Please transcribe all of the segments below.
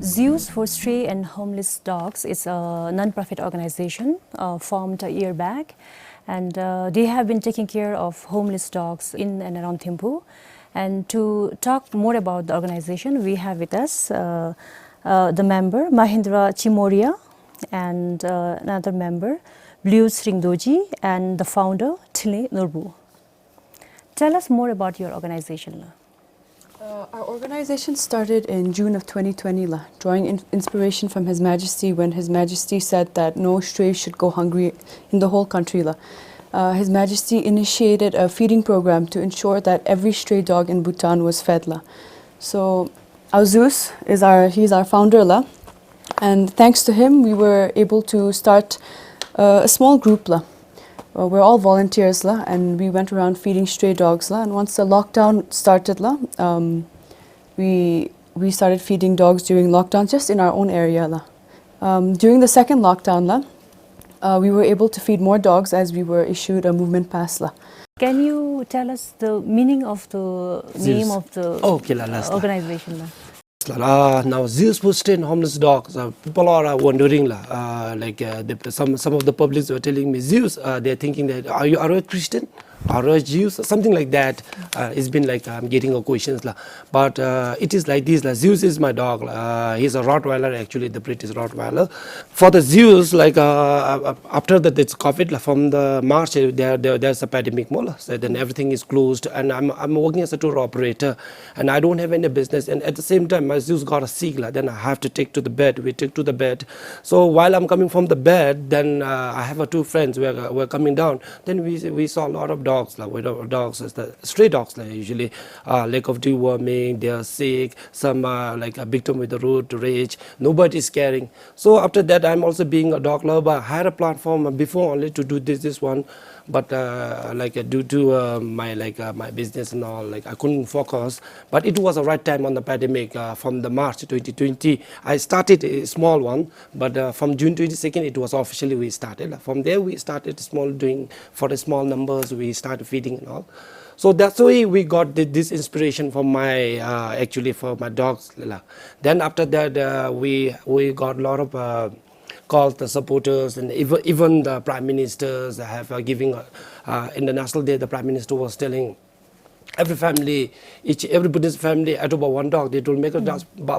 Zeus for Stray and Homeless Dogs is a non-profit organization formed a year back, and they have been taking care of homeless dogs in and around Thimphu. And to talk more about the organization, we have with us the member Mahindra Chimoria and another member Blue Sringdoji and the founder Tile Nurbu. Tell us more about your organization. Our organization started in June of 2020, drawing inspiration from His Majesty when His Majesty said that no stray should go hungry in the whole country. His Majesty initiated a feeding program to ensure that every stray dog in Bhutan was fed. So our Zeus is he's our founder, and thanks to him we were able to start a small group. We're all volunteers and we went around feeding stray dogs and once the lockdown started we started feeding dogs during lockdown just in our own area during the second lockdown we were able to feed more dogs as we were issued a movement pass. Can you tell us the meaning of the name of the organization? Now Zeus for Stray and Homeless Dogs, people are wondering some of the publics were telling me, Zeus, they're thinking that are you a Christian? Are you Jews? Something like that. It's been like I'm getting questions. But it is like this. Zeus is my dog. He's a Rottweiler, actually, the British Rottweiler. For the Zeus, after this COVID, from the March, there's a pandemic. So then everything is closed. And I'm working as a tour operator. And I don't have any business. And at the same time, my Zeus got a sick. Then I have to take to the bed. We take to the bed. So while I'm coming from the bed, then I have two friends. We're coming down. Then we saw a lot of dogs. Dogs, the stray dogs usually lack of deworming, they are sick, some like a victim with the road rage, nobody is caring. So after that, I'm also being a dog lover. I had a platform before only to do this one, but due to my business and all, I couldn't focus. But it was the right time on the pandemic. From the March 2020 I started a small one, but from June 22nd it was officially we started. From there we started small, doing for the small numbers, we started feeding and all. So that's why we got this inspiration from my actually for my dogs. Then after that we got a lot of calls, the supporters, and even the prime ministers have giving in the National Day. The prime minister was telling every family, everybody's family at about one dog, it will make a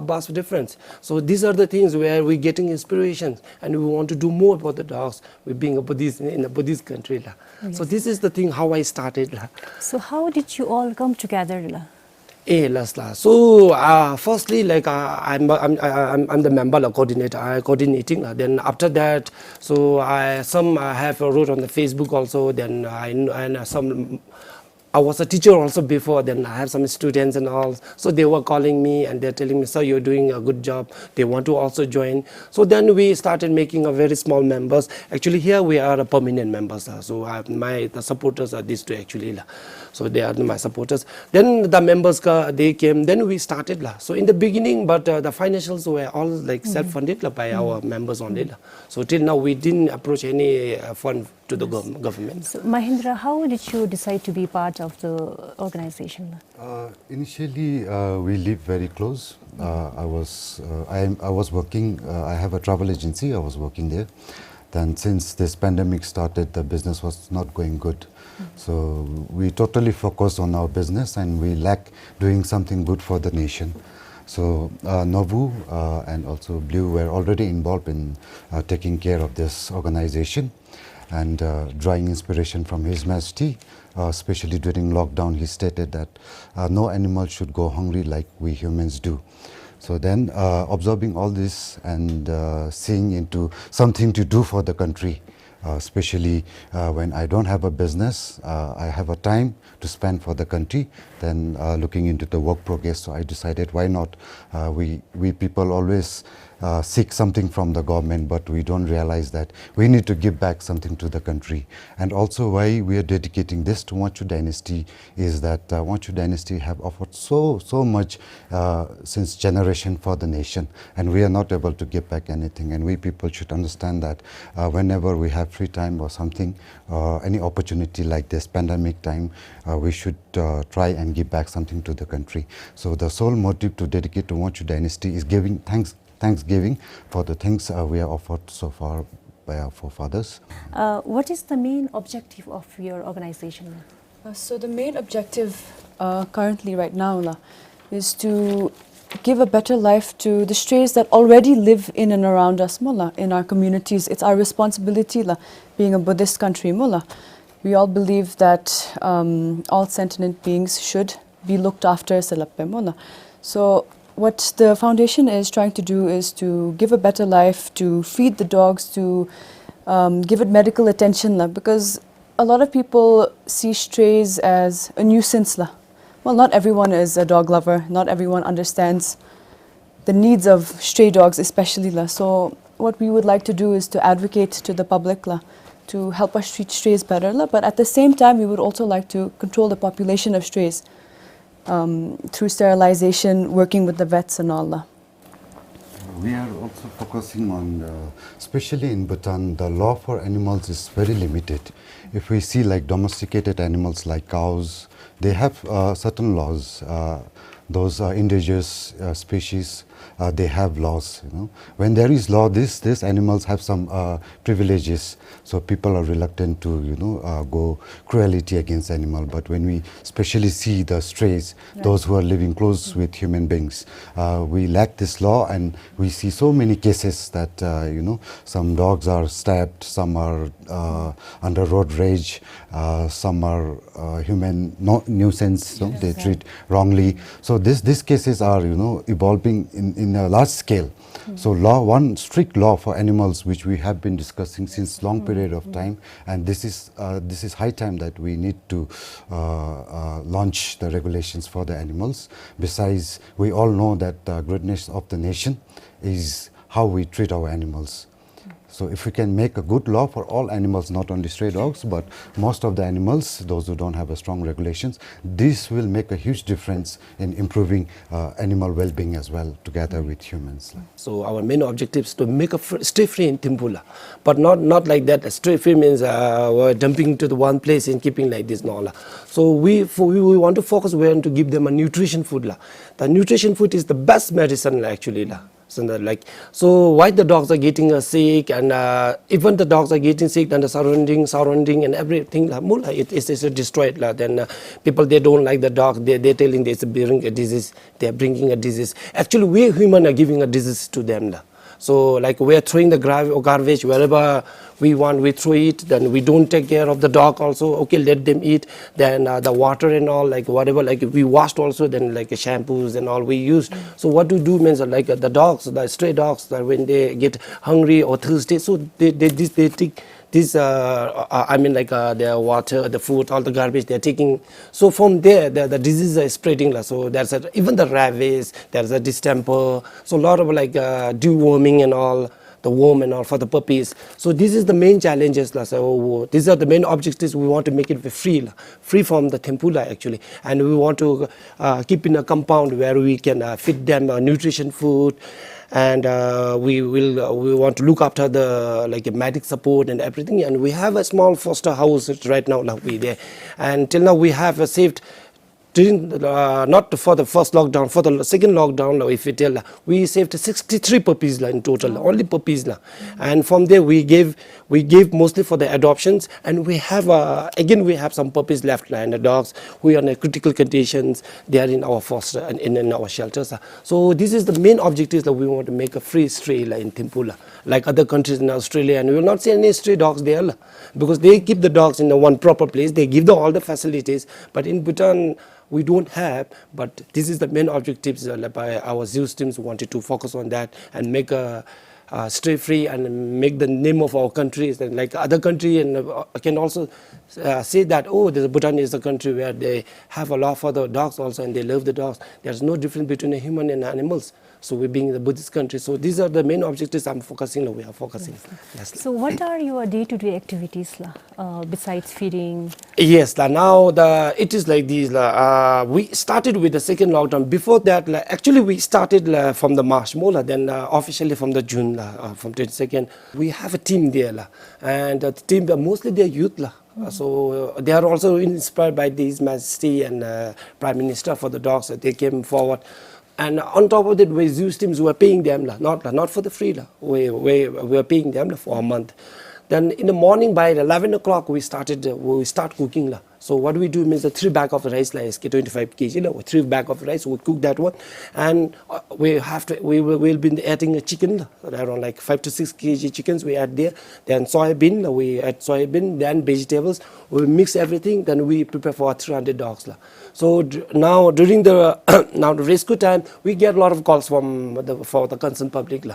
vast difference. So these are the things where we're getting inspiration, and we want to do more about the dogs. We're being a Buddhist in a Buddhist country. Yes. So this is the thing how I started. So how did you all come together? So firstly, I'm the member coordinator. I coordinating. Then after that, so I have wrote on the Facebook also. Then I was a teacher also before, then I have some students and all. So they were calling me and they're telling me, sir, you're doing a good job. They want to also join. So then we started making a very small members. Actually here we are a permanent members. So the supporters are these two actually. So they are my supporters. Then the members, they came, then we started. So in the beginning, but the financials were all self-funded by our members only. So till now we didn't approach any fund to the government. So Mahindra, how did you decide to be part of the organization? Initially, we live very close. I was working. I have a travel agency. I was working there. Then, since this pandemic started, the business was not going good. So we totally focused on our business, and we lack doing something good for the nation. So Novu and also Blue were already involved in taking care of this organization and drawing inspiration from His Majesty. Especially during lockdown, he stated that no animal should go hungry like we humans do. So then observing all this and seeing into something to do for the country, especially when I don't have a business, I have a time to spend for the country, then looking into the work progress. So I decided, why not? We people always seek something from the government, but we don't realize that we need to give back something to the country. And also why we are dedicating this to Wangchuck Dynasty is that Wangchuck Dynasty have offered so much since generation for the nation, and we are not able to give back anything. And we people should understand that whenever we have free time or something, any opportunity like this pandemic time, we should try and give back something to the country. So the sole motive to dedicate to Wangchuck Dynasty is giving thanks thanksgiving for the things we have offered so far by our forefathers. What is the main objective of your organization? So the main objective currently right now is to give a better life to the strays that already live in and around us, in our communities. It's our responsibility, being a Buddhist country, we all believe that all sentient beings should be looked after. So what the foundation is trying to do is to give a better life, to feed the dogs, to give it medical attention, because a lot of people see strays as a nuisance. Well, not everyone is a dog lover. Not everyone understands the needs of stray dogs, especially. So what we would like to do is to advocate to the public to help us treat strays better. But at the same time, we would also like to control the population of strays through sterilization, working with the vets and all. We are also focusing on, especially in Bhutan, the law for animals is very limited. If we see like domesticated animals like cows, they have certain laws. Those indigenous species, they have laws. When there is law, these animals have some privileges. So people are reluctant to go cruelty against animal. But when we especially see the strays, those who are living close with human beings, we lack this law, and we see so many cases that some dogs are stabbed, some are under road rage, some are human nuisance. They treat wrongly. So these cases are evolving in a large scale. So one strict law for animals, which we have been discussing since long period of time, and this is high time that we need to launch the regulations for the animals. Besides, we all know that the greatness of the nation is how we treat our animals. So if we can make a good law for all animals, not only stray dogs, but most of the animals, those who don't have a strong regulations, this will make a huge difference in improving animal well-being as well, together with humans. So our main objective is to make a stray free in Thimphu, but not like that. Stray free means we're dumping to the one place and keeping like this. No, so we want to focus, we want to give them a nutrition food. The nutrition food is the best medicine actually. So why the dogs are getting sick, and even the dogs are getting sick, and the surrounding and everything, it is destroyed. Then people, they don't like the dog, they're telling they bring a disease, they're bringing a disease. Actually, we human are giving a disease to them. So like we are throwing the garbage wherever we want, we throw it, then we don't take care of the dog also. Okay, let them eat. Then the water and all, like whatever, like we washed also, then like shampoos and all we used. So what we do means like the dogs, the stray dogs, when they get hungry or thirsty, so they take this, the water, the food, all the garbage they're taking. So from there, the diseases are spreading. So there's even the rabies, there's a distemper, so a lot of like deworming and all, the worm and all for the puppies. So this is the main challenges. So these are the main objectives. We want to make it free from the Thimphu actually. And we want to keep in a compound where we can feed them nutrition food. And we want to look after the medic support and everything. And we have a small foster house right now there. And till now we have saved, not for the first lockdown, for the second lockdown, if we tell, we saved 63 puppies in total, only puppies. And from there we gave mostly for the adoptions, and we have again we have some puppies left, and the dogs who are in critical conditions, they are in our foster and in our shelters. So this is the main objective, that we want to make a free stray in Thimphu, like other countries in Australia, and we will not see any stray dogs there, because they keep the dogs in the one proper place, they give them all the facilities, but in Bhutan we don't have. But this is the main objectives by our Zeus teams. Wanted to focus on that and make a stray free and make the name of our countries, and like other country, and can also say that Bhutan is a country where they have a law for the dogs also, and they love the dogs. There's no difference between a human and animals. So we being the Buddhist country, so these are the main objectives we are focusing. Yes. So what are your day-to-day activities besides feeding? Yes, now it is like this. We started with the second lockdown. Before that, actually we started from the March, then officially from the June, from 22nd. We have a team there, and the team mostly they're youth. So they are also inspired by His Majesty and Prime Minister for the dogs. They came forward And on top of that, we Zeus teams were paying them not for the free we were paying them for a month. Then in the morning by 11 o'clock we start cooking So what we do means the 3 bag of rice 25 kg 3 bag of rice, we cook that one, and we'll be adding a chicken around like 5 to 6 kg chickens we add there. Then soybean, we add soybean, then vegetables, we mix everything, then we prepare for 300 dogs So now during the now the rescue time, we get a lot of calls for the concerned public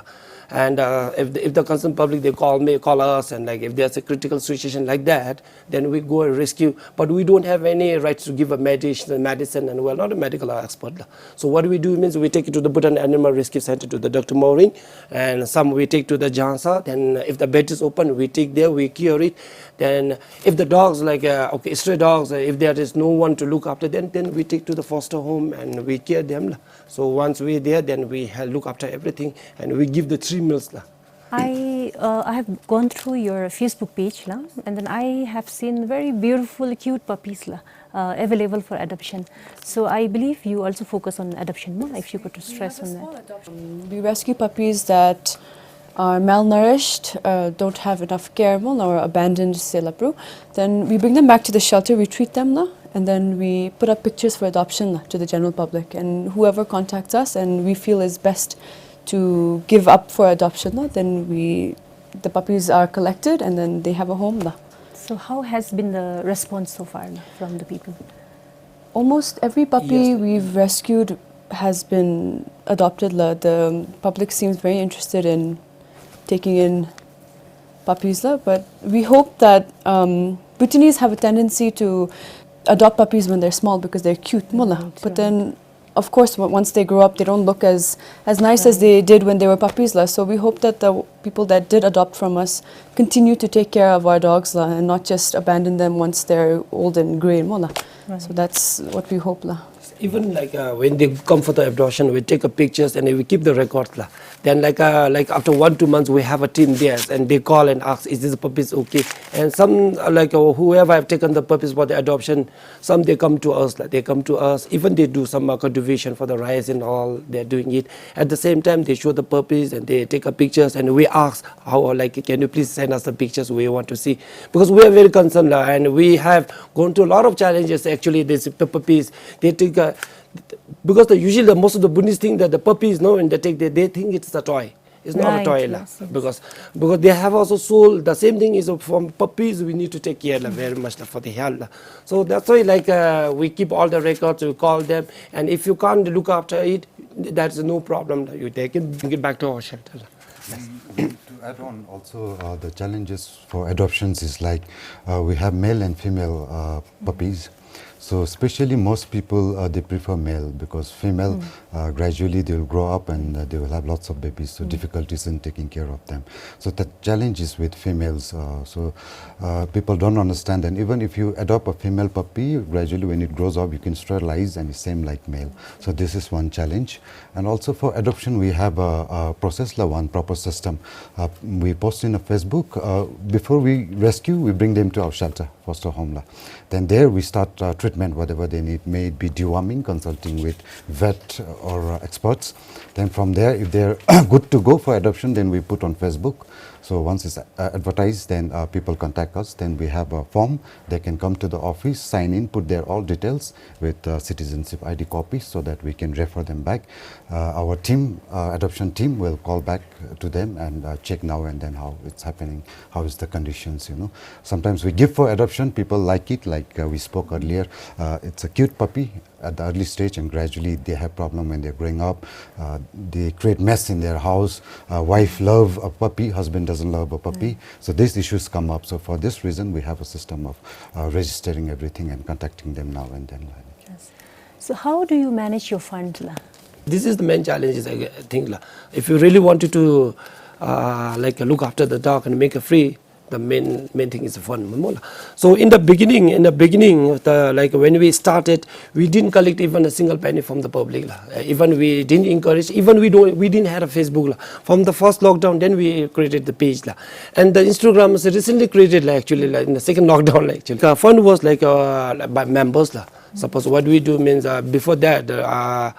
And if the concerned public, they call us, and like if there's a critical situation like that, then we go and rescue. But we don't have any rights to give a medicine, and we're not a medical expert. So what we do means we take it to the Bhutan Animal Rescue Center, to the Dr. Maureen, and some we take to the Jansa. Then if the bed is open, we take there, we cure it. Then if the dogs stray dogs, if there is no one to look after them, then we take to the foster home and we care them. So once we're there, then we look after everything, and we give the 3 meals. I have gone through your Facebook page and then I have seen very beautiful, cute puppies available for adoption. So I believe you also focus on adoption, if you could stress on that. We rescue puppies that are malnourished, don't have enough care, or abandoned, then we bring them back to the shelter, we treat them, and then we put up pictures for adoption to the general public. And whoever contacts us and we feel is best to give up for adoption, then the puppies are collected and then they have a home. So how has been the response so far from the people? Almost every puppy we've rescued has been adopted. The public seems very interested in taking in puppies, but we hope that Bhutanese have a tendency to adopt puppies when they're small because they're cute. But then, of course, once they grow up, they don't look as nice as they did when they were puppies. So we hope that the people that did adopt from us continue to take care of our dogs and not just abandon them once they're old and grey. So that's what we hope. Even when they come for the adoption, we take pictures and we keep the records. Then after 1-2 months, we have a team there and they call and ask, is this puppies okay? And some whoever have taken the puppies for the adoption, some they come to us. Even they do some cultivation for the rice and all. They're doing it. At the same time, they show the puppies and they take pictures and we ask how can you please send us the pictures we want to see, because we are very concerned and we have gone through a lot of challenges. Actually, these puppies they take. Because usually most of the Buddhists think that the puppies and they think it's a toy. It's not a toy. Yes. Because they have also soul. The same thing is from puppies, we need to take care very much for the health. So that's why we keep all the records, we call them, and if you can't look after it, that's no problem. You take it, bring it back to our shelter. To add on also, the challenges for adoptions is we have male and female puppies. So especially most people, they prefer male, because female, gradually they will grow up and they will have lots of babies, so difficulties in taking care of them. So the challenge is with females, people don't understand, and even if you adopt a female puppy, gradually when it grows up, you can sterilize and it's same like male. So this is one challenge. And also for adoption, we have a process, one proper system. We post in a Facebook, before we rescue, we bring them to our shelter, foster home. Then there we start treatment, whatever they need, may it be deworming, consulting with vet or experts. Then from there, if they're good to go for adoption, then we put on Facebook. So once it's advertised, then people contact us. Then we have a form. They can come to the office, sign in, put their all details with citizenship ID copies so that we can refer them back. Our team, adoption team, will call back to them and check now and then how it's happening, how is the conditions, Sometimes we give for adoption, people like it, like we spoke earlier. It's a cute puppy at the early stage, and gradually they have problem when they're growing up. They create mess in their house. Wife love a puppy, husband doesn't love a puppy. So these issues come up. So for this reason, we have a system of registering everything and contacting them now and then. Yes. So how do you manage your funds? This is the main challenge, I think. If you really wanted to look after the dog and make it free, the main thing is fun. So in the beginning, when we started, we didn't collect even a single penny from the public. Even we didn't encourage. Even we didn't have a Facebook. From the first lockdown, then we created the page. And the Instagram was recently created. In the second lockdown. Actually, fund was by members. Suppose what we do means before that.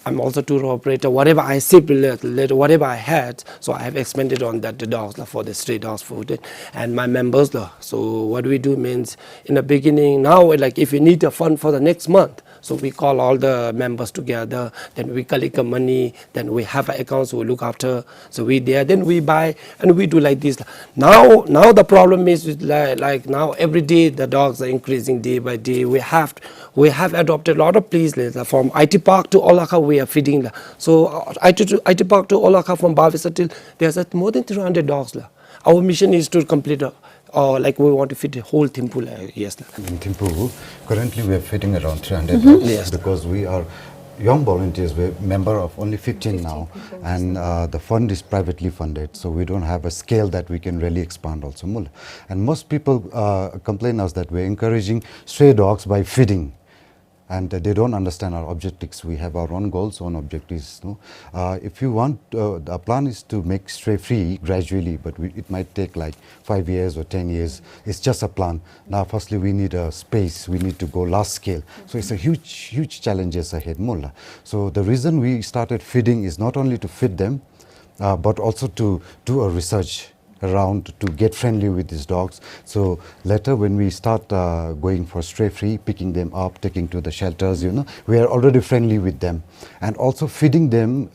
I'm also tour operator. Whatever I saved, whatever I had, so I have expended on that the dogs for the stray dogs food and my members. So what we do means in the beginning now, like if you need a fund for the next month, so we call all the members together, then we collect the money, then we have accounts we look after. So we there, then we buy and we do like this. Now the problem is with like now every day the dogs are increasing day by day. We have adopted a lot of places from IT Park to Olaka we are feeding. So IT Park to Olaka from Bavisa till there's more than 300 dogs. Our mission is to complete like we want to feed the whole Thimphu. Yes. In Thimphu, currently we are feeding around 300 dogs Yes. because we are young volunteers. We're member of only 15 now, and the fund is privately funded, so we don't have a scale that we can really expand also. And most people complain us that we're encouraging stray dogs by feeding. And they don't understand our objectives. We have our own goals, own objectives. No? If you want, the plan is to make stray free gradually, but it might take like 5 years or 10 years. It's just a plan. Now, firstly, we need a space. We need to go large scale. So it's a huge challenges ahead. So the reason we started feeding is not only to feed them, but also to do a research around to get friendly with these dogs. So later when we start going for stray free, picking them up, taking to the shelters, we are already friendly with them. And also feeding them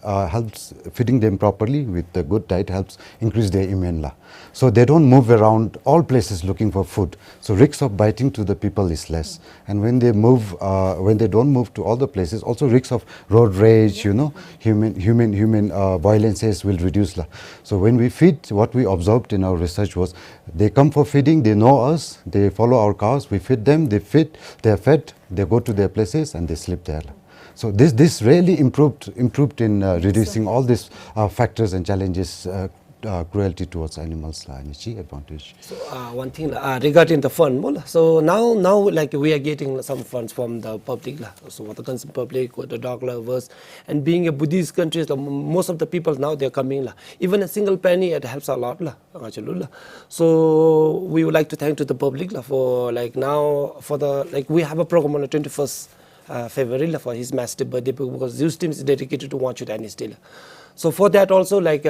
feeding them properly with a good diet helps increase their immune. So they don't move around all places looking for food. So risk of biting to the people is less. And when they move, when they don't move to all the places, also risk of road rage, human violences will reduce. So when we feed, what we observed in our research was they come for feeding, they know us, they follow our cars, we feed them, they are fed, they go to their places and they sleep there. So this really improved in reducing all these factors and challenges, cruelty towards animals, advantage. So one thing regarding the fund, so now like we are getting some funds from the public, so the concerned public, the dog lovers, and being a Buddhist country, most of the people now they're coming. Even a single penny it helps a lot. So we would like to thank to the public for like now for the like we have a program on the 21st February for His Majesty Birthday because Zeus team is dedicated to Wangchuck Dynasty. So for that also, like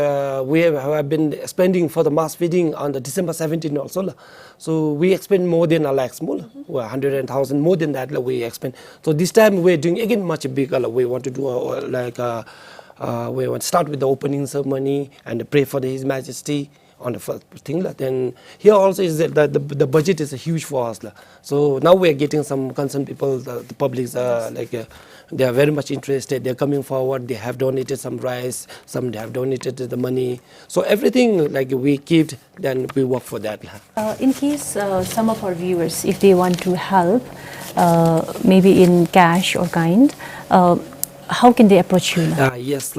we have been spending for the mass feeding on the December 17 also. So we expend more than a lakhs more, 100,000 more than that we expend. So this time we're doing again much bigger. We want to do we want to start with the opening ceremony and pray for His Majesty on the first thing. Then here also is that the budget is huge for us. So now we are getting some concerned people, the publics they are very much interested. They are coming forward. They have donated some rice. Some they have donated the money. So everything like we keep, then we work for that. In case some of our viewers, if they want to help, maybe in cash or kind, how can they approach you? Yes,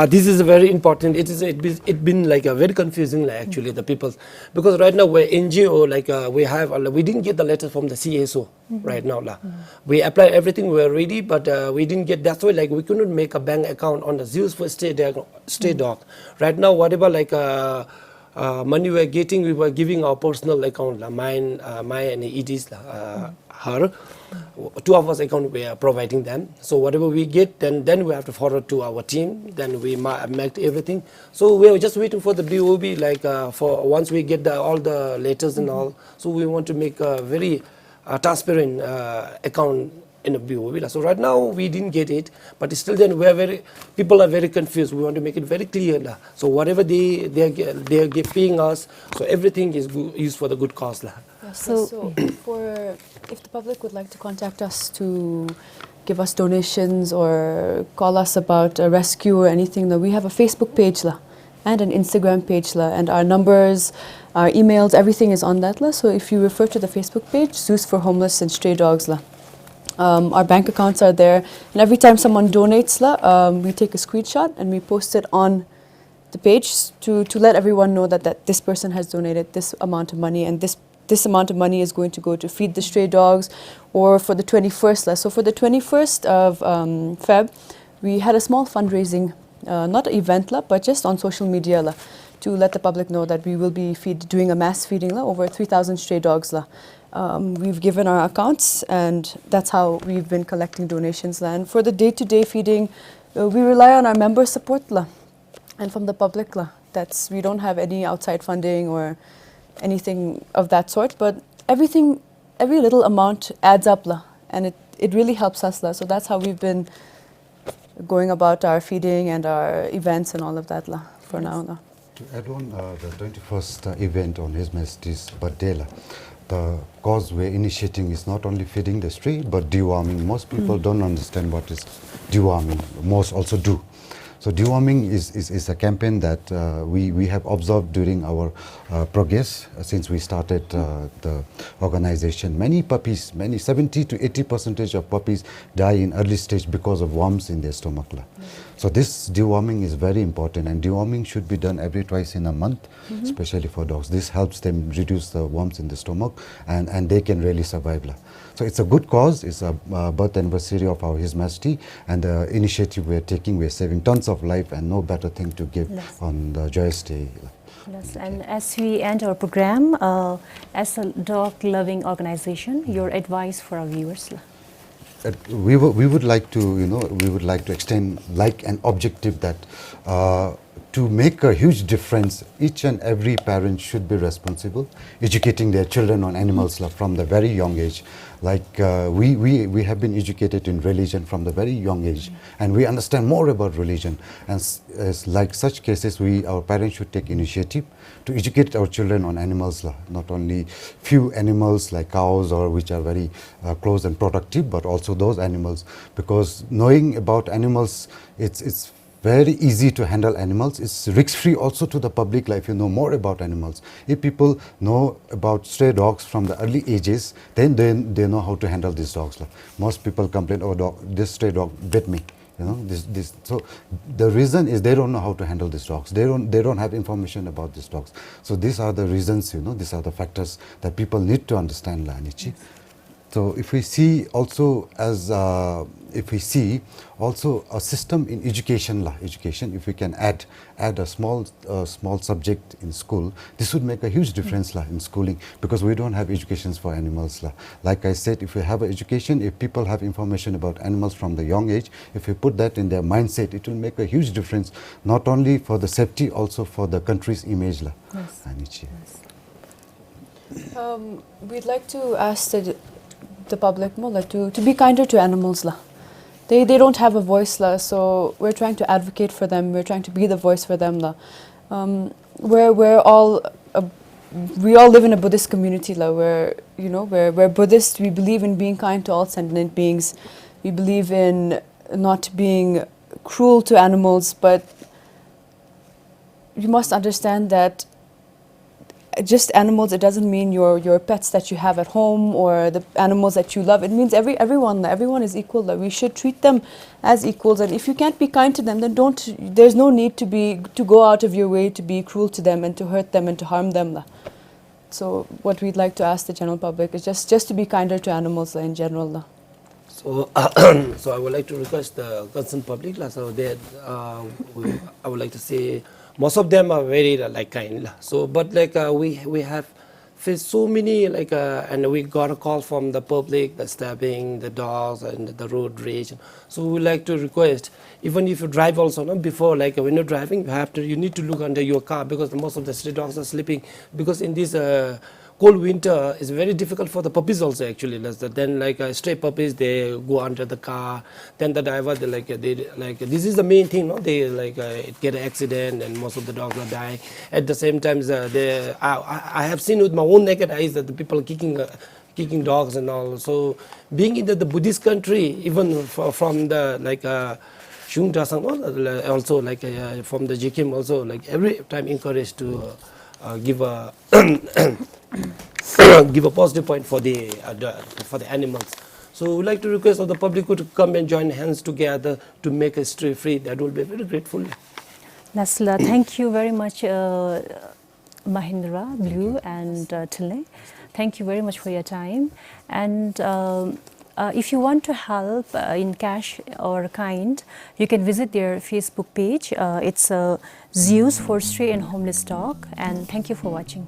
this is very important. It been like a very confusing actually the people, because right now we're NGO we didn't get the letter from the CSO right now we applied everything, we were ready, but we didn't get. That's why we couldn't make a bank account on the Zeus for stray dog. Right now whatever money we're getting, we were giving our personal account, mine and Edie's, her. Two of us account we are providing them. So whatever we get, then we have to forward to our team. Then we make everything. So we are just waiting for the BOB, for once we get all the letters and all. So we want to make a very transparent account in a BOB. So right now we didn't get it, but still then people are very confused. We want to make it very clear. So whatever they are paying us, so everything is used for the good cause. So if the public would like to contact us to give us donations or call us about a rescue or anything, we have a Facebook page and an Instagram page, and our numbers, our emails, everything is on that. So if you refer to the Facebook page, Zeus for Homeless and Stray Dogs, our bank accounts are there, and every time someone donates, we take a screenshot and we post it on the page to let everyone know that this person has donated this amount of money, and this amount of money is going to go to feed the stray dogs, or for the 21st. So for the 21st of Feb, we had a small fundraising, not an event, but just on social media to let the public know that we will be doing a mass feeding over 3,000 stray dogs. We've given our accounts, and that's how we've been collecting donations. And for the day-to-day feeding, we rely on our member support la, and from the public la. We don't have any outside funding or anything of that sort, but every little amount adds up la, and it really helps us la. So that's how we've been going about our feeding and our events and all of that la, for now la. To add on the 21st event on His Majesty's birthday, the cause we're initiating is not only feeding the stray, but deworming. Most people don't understand what is deworming. Most also do. So deworming is a campaign that we have observed during our progress since we started the organization. Many puppies, 70 to 80% of puppies die in early stage because of worms in their stomach. So this deworming is very important, and deworming should be done every twice in a month, especially for dogs. This helps them reduce the worms in the stomach, and they can really survive. So it's a good cause. It's a birth anniversary of our His Majesty, and the initiative we're taking, we're saving tons of life, and no better thing to give on the joyous day. Yes, and as we end our program, as a dog-loving organization, your advice for our viewers? We would like to, we would like to extend like an objective that to make a huge difference, each and every parent should be responsible, educating their children on animals from the very young age. Like we have been educated in religion from the very young age, and we understand more about religion. And as like such cases, our parents should take initiative to educate our children on animals, not only few animals like cows or which are very close and productive, but also those animals, because knowing about animals, it's very easy to handle animals. It's risk-free also to the public, like if you know more about animals. If people know about stray dogs from the early ages, then they know how to handle these dogs. Most people complain, oh, this stray dog bit me. So the reason is they don't know how to handle these dogs. They don't have information about these dogs. So these are the reasons, these are the factors that people need to understand, Anichi. So if we see also a system in education, if we can add a small subject in school, this would make a huge difference in schooling, because we don't have educations for animals. Like I said, if we have an education, if people have information about animals from the young age, if we put that in their mindset, it will make a huge difference, not only for the safety, also for the country's image. Yes. We'd like to ask the public more to be kinder to animals. They don't have a voice, so we're trying to advocate for them. We're trying to be the voice for them. We all live in a Buddhist community, where we're Buddhist. We believe in being kind to all sentient beings. We believe in not being cruel to animals, but you must understand that just animals, it doesn't mean your pets that you have at home or the animals that you love. It means everyone is equal. We should treat them as equals, and if you can't be kind to them, then there's no need to go out of your way to be cruel to them and to hurt them and to harm them. So what we'd like to ask the general public is just to be kinder to animals in general. So, so I would like to request the concerned public. So I would like to say, most of them are very kind. So, but we have faced so many and we got a call from the public, the stabbing, the dogs, and the road rage. So we like to request, even if you drive also, before when you're driving, you need to look under your car, because most of the stray dogs are sleeping. Because in this cold winter, it's very difficult for the puppies also actually. Then stray puppies, they go under the car. Then the driver, this is the main thing. They it get an accident, and most of the dogs will die. At the same time, I have seen with my own naked eyes that the people kicking dogs and all. So being in the Buddhist country, even from the Shung Dasang, also from the JKM also, every time encouraged to give a give a positive point for the animals. So we'd like to request of the public to come and join hands together to make a stray free. That will be very grateful. Nasla, thank you very much, Mahindra, Blue, and Tile. Thank you very much for your time. And if you want to help in cash or kind, you can visit their Facebook page. It's Zeus for Stray and Homeless Dog. And thank you for watching.